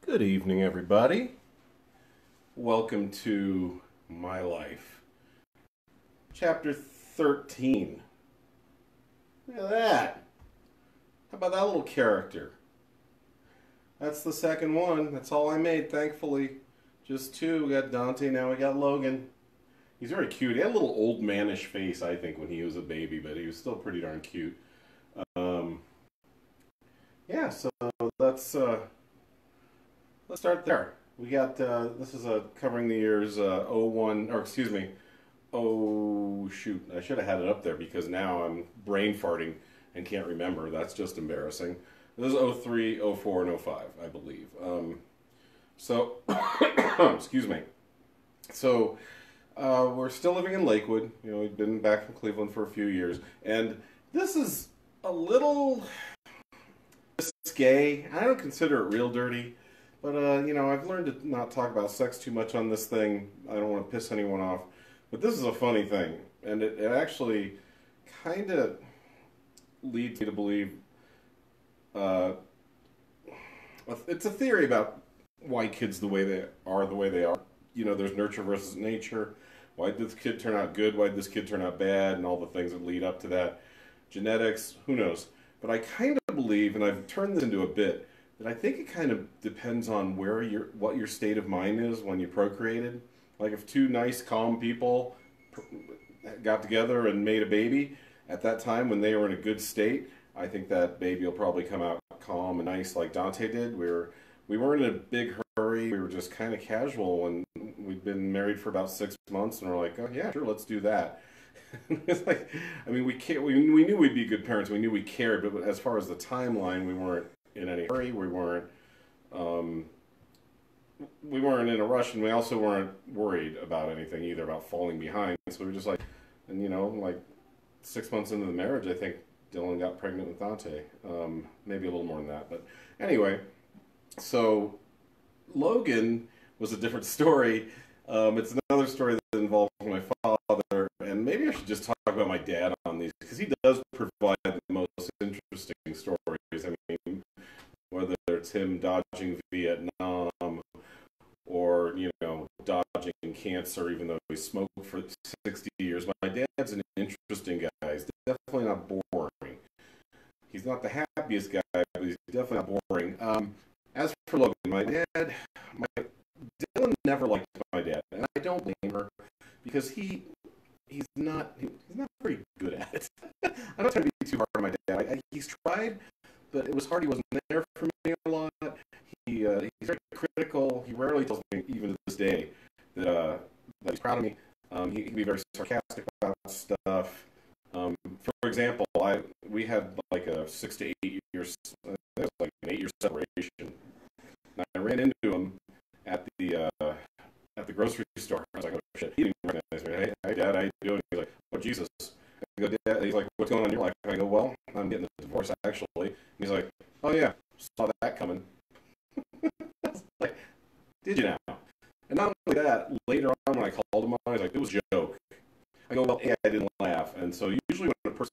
Good evening, everybody. Welcome to My Life. Chapter 13. Look at that. How about that little character? That's the second one. That's all I made, thankfully. Just two. We got Dante, now we got Logan. He's very cute. He had a little old manish face, I think, when he was a baby, but he was still pretty darn cute. Um, yeah, so let's start there. We got, this is covering the years 01, or excuse me, oh shoot, I should have had it up there because now I'm brain farting and can't remember. That's just embarrassing. This is 03, 04, and 05, I believe. So, excuse me. So, we're still living in Lakewood. You know, we've been back from Cleveland for a few years. And this is a little risque. I don't consider it real dirty. But, you know, I've learned to not talk about sex too much on this thing. I don't want to piss anyone off. But this is a funny thing. And it actually kind of leads me to believe it's a theory about why kids the way they are. You know, there's nurture versus nature. Why did this kid turn out good? Why did this kid turn out bad? And all the things that lead up to that. Genetics, who knows? But I kind of believe, and I've turned this into a bit, that I think it kind of depends on what your state of mind is when you procreated. Like if two nice, calm people got together and made a baby at that time when they were in a good state, I think that baby will probably come out calm and nice like Dante did. We weren't in a big hurry. We were just kind of casual, and we'd been married for about 6 months, and we're like, oh yeah, sure, let's do that. It's like, I mean, we knew we'd be good parents. We knew we cared, but as far as the timeline, we weren't in any hurry. We weren't in a rush, and we also weren't worried about anything either, about falling behind. So we were just like, and you know, like 6 months into the marriage, I think Dylan got pregnant with Dante. Maybe a little more than that, but anyway. So Logan was a different story. It's another story that involves my father, and maybe I should just talk about my dad on these because he does provide the most interesting stories. I mean, whether it's him dodging Vietnam or, you know, dodging cancer even though he smoked for 60 years. My dad's an interesting guy. He's definitely not boring. He's not the happiest guy, but he's definitely not boring. As for Logan, Dylan never liked my dad, and I don't blame her because he's not very good at it. I'm not trying to be too hard on my dad. He's tried, but it was hard. He wasn't there for me a lot. He's very critical. He rarely tells me, even to this day, that he's proud of me. He can be very sarcastic about stuff. For example, we had like a 6 to 8 years, it was like an 8-year separation. And I ran into him at the grocery store. I was like, oh shit, he didn't recognize me. Hey Dad, how you doing? He's like, oh Jesus. I go, Dad. He's like, what's going on in your life? I go, well, I'm getting a divorce actually. And he's like, oh yeah, saw that coming. Like, did you now? And not only that, later on when I called him on, he's like, it was a joke. I go, well, yeah, I didn't laugh. And so usually when a person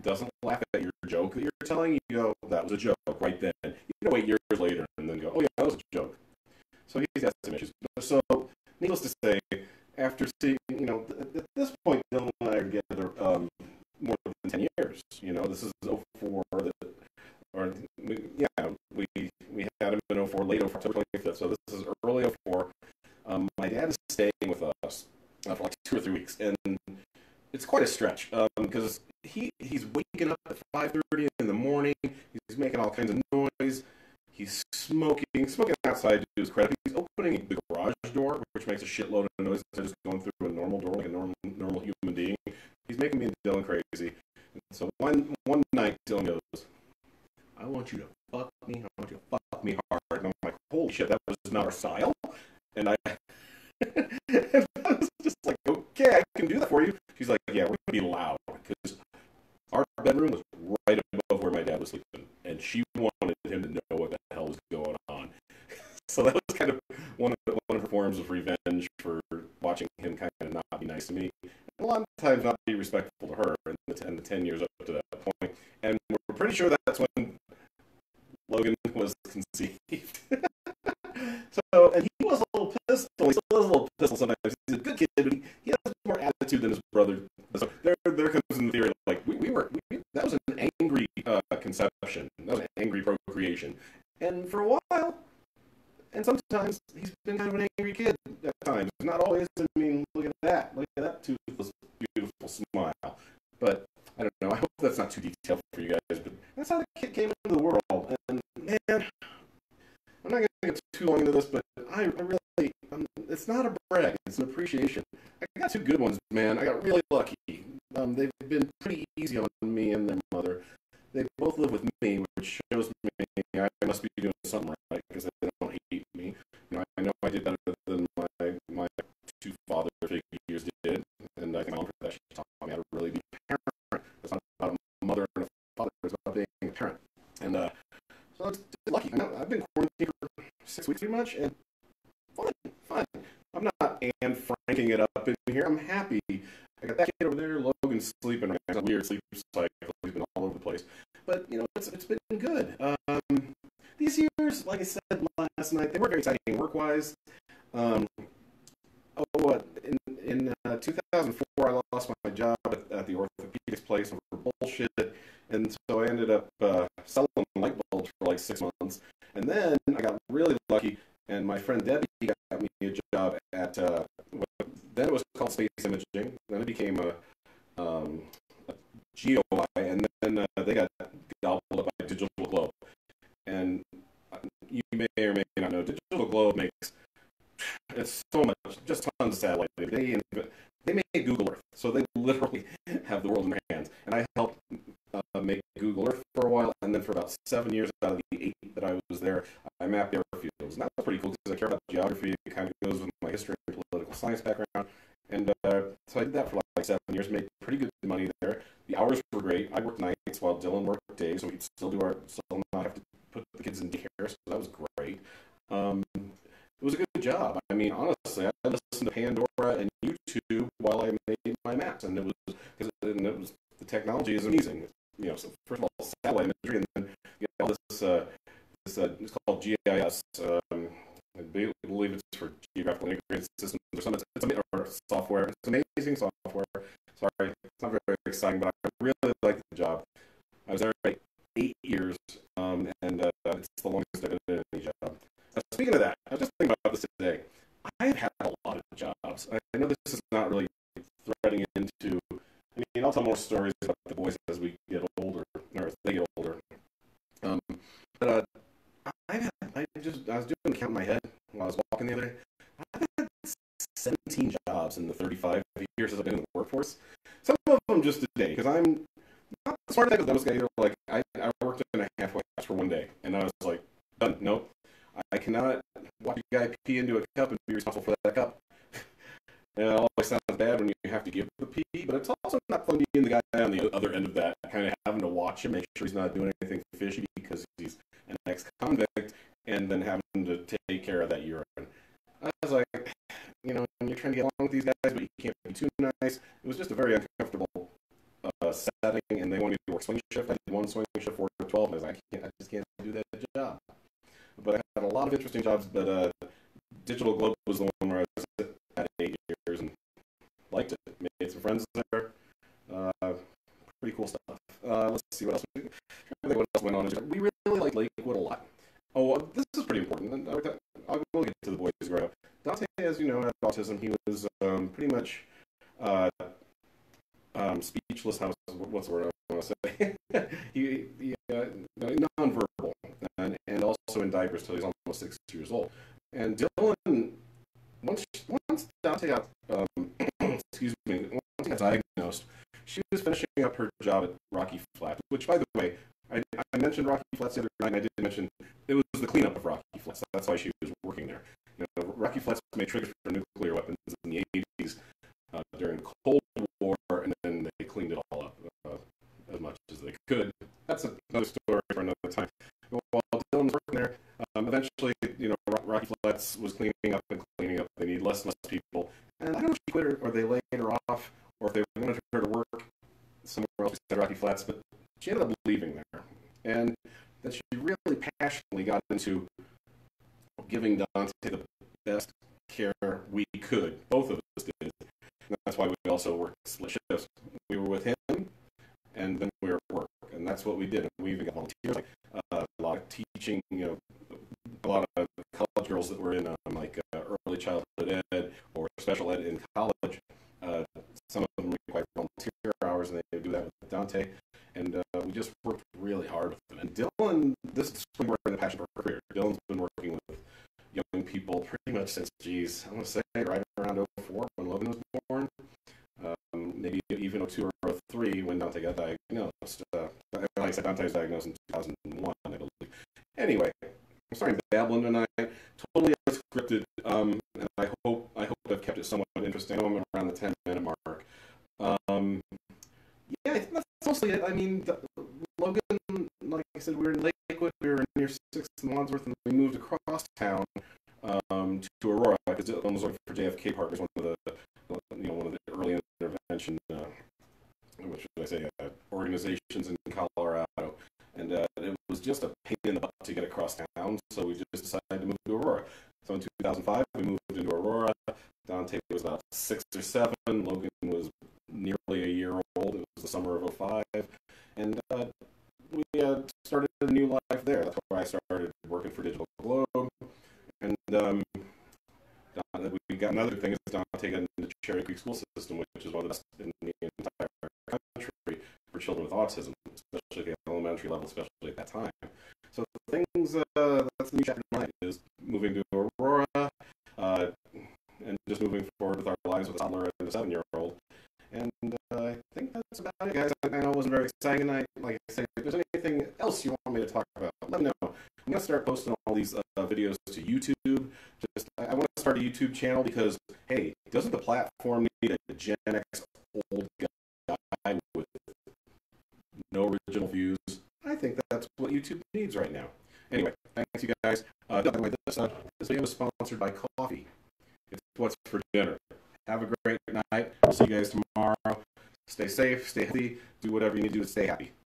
doesn't laugh at your joke that you're telling, you go, that was a joke right then. You don't wait years later and then go, oh yeah, that was a joke. So he's got some issues. So, needless to say, after seeing, you know, at this point, Dylan and I are together more than 10 years. You know, this is 04, we had him in 04, late 04, October 25th, so this is early 04. My dad is staying with us for like 2 or 3 weeks, and it's quite a stretch because he's waking up at 5:30 in the morning. He's making all kinds of noise. He's smoking outside to his credit. He's opening the garage door, which makes a shitload of noise instead of just going through a normal door like a normal human being. He's making me and Dylan crazy. So one night, Dylan goes, I want you to fuck me. I want you to fuck me hard. And I'm like, holy shit, that was not our style. And I was just like, okay, I can do that for you. She's like, yeah, we're going to be loud because our bedroom was right above where my dad was sleeping. And she wanted him to know what the hell was going on. So that was kind of one of her forms of revenge for watching him kind of not be nice to me. And a lot of times not be respectful to her in the 10 years up to that point. And we're pretty sure that's when Logan was conceived. So, and he was a little pistol. He still is a little pistol sometimes. He's a good kid, but he has more attitude than his brother. So there comes in the theory like that was an angry conception. That was an angry procreation. And for a while, and sometimes he's been kind of an angry kid at times. Not always. I mean, look at that. Look at that toothless, beautiful smile. But I don't know. I hope that's not too detailed for you guys. But that's how the kid came into the world. And man, I'm not going to get too long into this, but I really, it's not a brag. It's an appreciation. I got two good ones, man. I got really lucky. They've been pretty easy on me and their mother. They both live with me, which shows me I must be doing something right because they don't hate me. You know, I know I did better than my two father figures did, and I think for that she taught me how to really be a parent. It's not about a mother and a father; it's about being a parent. And so I was lucky. I've been quarantined for 6 weeks pretty much, and fun. I'm not Anne Franking it up in here. I'm happy. I got that kid over there, Logan's sleeping right now. It's a weird sleep cycle. He's been all over the place. But, you know, it's been good. These years, like I said last night, they were very exciting work-wise. In 2004, I lost my job at the orthopedics place over bullshit. And so I ended up selling light bulbs for like 6 months. And then I got really lucky, and my friend Debbie got me a job at then it was called Space Imaging. Then it became a GOI, and then they got gobbled up by Digital Globe. And you may or may not know, Digital Globe makes it's so much, just tons of satellite data. They made Google Earth, so they literally have the world in their hands. And I helped make Google Earth for a while, and then for about 7 years out of the 8 that I was there, I mapped airfields. And that was pretty cool because I care about geography. It kind of goes with my history and political science background. And so I did that for like 7 years, made pretty good money there. The hours were great. I worked nights while Dylan worked days, so we'd still not have to put the kids in daycare, so that was great. It was a good job. I mean, honestly, I listened to Pandora and YouTube while I made my maps, and it was the technology is amazing. You know, so first of all, satellite imagery, and then you get all this it's called GIS. I believe it's for geographical integrated systems or something. Or software. It's amazing software. Sorry, it's not very exciting, but I really liked the job. I was there for 8 years, and it's the longest I've been in any job. Speaking of that, I was just thinking about this today. I've had a lot of jobs. I know this is not really threading into. I mean, I'll tell more stories about the boys as we get older, or as they get older. But I was doing the count in my head while I was walking the other day. I've had 17 jobs in the 35 years I've been in the workforce. Some of them just today, because I'm not smart enough as those guys. Like I worked in a halfway house for 1 day, and I was like, done. Nope. I cannot watch a guy pee into a cup and be responsible for that cup. And it always sounds bad when you have to give the pee, but it's also not fun being the guy on the other end of that, kind of having to watch him, make sure he's not doing anything fishy because he's an ex-convict, and then having to take care of that urine. I was like, you know, you're trying to get along with these guys, but you can't be too nice. It was just a very uncomfortable setting, and they wanted me to work swing shift. I did one swing shift 4 to 12, and I was like, I just can't do that job. But I had a lot of interesting jobs, but Digital Globe was the one where I was at 8 years and liked it. Made some friends there. Pretty cool stuff. Let's see what else. I'm trying to think what else went on. We really like Lakewood a lot. Oh, this is pretty important. I'll get to the boys growing up. Dante, as you know, had autism. He was pretty much speechless. What's the word I want to say? he nonverbal, and also in diapers till he's almost 6 years old. And Dylan, once Dante got excuse me, once he got diagnosed, she was finishing up her job at Rocky Flat, which, by the way, I mentioned Rocky Flats the other night, and I did mention it was the cleanup of Rocky Flats. That's why she was working there. You know, Rocky Flats made triggers for nuclear weapons in the 80s during the Cold War, and then they cleaned it all up as much as they could. That's another story for another time. While Dylan was working there, eventually, you know, Rocky Flats was cleaning up and cleaning up. They need less and less people. And I don't know if she quit her, or they laid her off, or if they wanted her to work somewhere else besides Rocky Flats, but she ended up leaving there. And then she really passionately got into giving Dante the best care we could. Both of us did. And that's why we also worked split shifts. We were with him, and then we were at work, and that's what we did. And we even got volunteers, like a lot of teaching, a lot of college girls that were in early childhood ed or special ed in college. Some of them required volunteer hours, and they would do that with Dante. And we just worked really hard with them. And Dylan, this is when we're in the passion for a career. Dylan's been working with young people pretty much since, I want to say right around '04 when Logan was born. Maybe even '02 or '03 when Dante got diagnosed. Like I said, Dante was diagnosed in 2001, I believe. Anyway, I'm sorry I'm babbling tonight. Totally unscripted, and I hope I've kept it somewhat interesting. I know I'm around the 10-minute mark. Yeah, I think that's mostly it. I mean, Logan, like I said, we were in Lakewood, we were near 6th and Wadsworth, and we moved across town to Aurora because Dylan was working for JFK Partners, one of the early intervention, what should I say, organizations in Colorado, and it was just a pain in the butt to get across town, so we just decided to move to Aurora. So in 2005, we moved into Aurora. Dante was about 6 or 7. Logan was nearly a year old. It was the summer of '05, and we started a new life there. That's where I started working for Digital Globe, and we got another thing is Dante got into the Cherry Creek school system, which is one of the best in the entire country for children with autism, especially at the elementary level, especially at that time. So things, that's the new chapter in life, is moving to Aurora, and just moving forward with our lives with a toddler and a 7-year-old. And I think that's about it, guys. I know it wasn't very exciting tonight. Like I said, if there's anything else you want me to talk about, let me know. I'm going to start posting all these videos to YouTube. I want to start a YouTube channel because, hey, doesn't the platform need a Gen X old guy with no original views? I think that's what YouTube needs right now. Anyway, thanks, you guys. By the way, this video is sponsored by coffee. It's what's for dinner. Have a great night. I'll see you guys tomorrow. Stay safe, stay healthy, do whatever you need to do to stay happy.